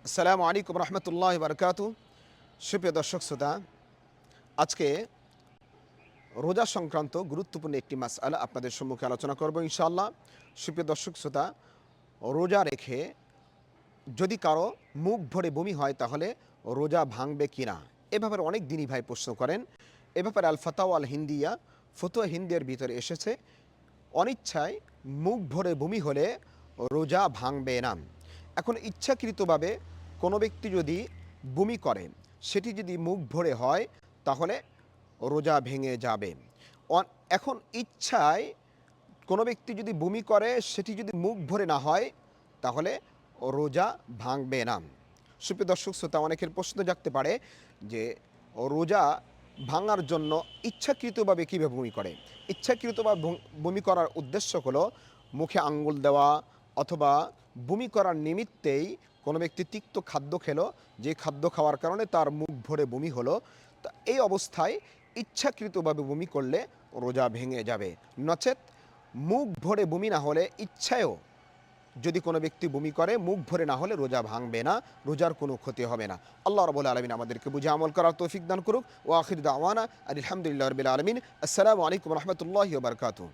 আসসালামু আলাইকুম রহমতুল্লাহ বারকাতু। সুপ্রিয় দর্শক শ্রোতা, আজকে রোজা সংক্রান্ত গুরুত্বপূর্ণ একটি মাসআলা আপনাদের সম্মুখে আলোচনা করব ইনশাআল্লাহ। সুপ্রিয় দর্শক শ্রোতা, রোজা রেখে যদি কারো মুখ ভরে বমি হয় তাহলে রোজা ভাঙবে কিনা, এ ব্যাপারে অনেক দিনই ভাই প্রশ্ন করেন। এ ব্যাপারে আল ফাতাওয়া আল হিন্দিয়া, ফতুয়া হিন্দিয়ার ভিতরে এসেছে অনিচ্ছায় মুখ ভরে বমি হলে রোজা ভাঙবে না। এখন ইচ্ছাকৃতভাবে কোনো ব্যক্তি যদি বমি করে, সেটি যদি মুখ ভরে হয় তাহলে রোজা ভেঙে যাবে। এখন ইচ্ছায় কোনো ব্যক্তি যদি বমি করে, সেটি যদি মুখ ভরে না হয় তাহলে রোজা ভাঙবে না। সুপ্রিয় দর্শক শ্রোতা, অনেকের প্রশ্ন জাগতে পারে যে রোজা ভাঙার জন্য ইচ্ছাকৃতভাবে কীভাবে বমি করে। ইচ্ছাকৃতভাবে বমি করার উদ্দেশ্য হলো মুখে আঙ্গুল দেওয়া, অথবা বমি করার নিমিত্তেই কোনো ব্যক্তি তিক্ত খাদ্য খেলো, যে খাদ্য খাওয়ার কারণে তার মুখ ভরে বমি হলো। তা এই অবস্থায় ইচ্ছাকৃতভাবে বমি করলে রোজা ভেঙে যাবে। নচেত মুখ ভরে বমি না হলে, ইচ্ছায়ও যদি কোনো ব্যক্তি বমি করে, মুখ ভরে না হলে রোজা ভাঙবে না, রোজার কোনো ক্ষতি হবে না। আল্লাহ রাব্বুল আলামিন আমাদেরকে বুঝে আমল করার তৌফিক দান করুক। ওয়া আখির দাওয়ানা আলহামদুলিল্লাহি রাব্বিল আলামিন। আসসালামু আলাইকুম রহমতুল্লাহি ওয়া বারাকাতুহু।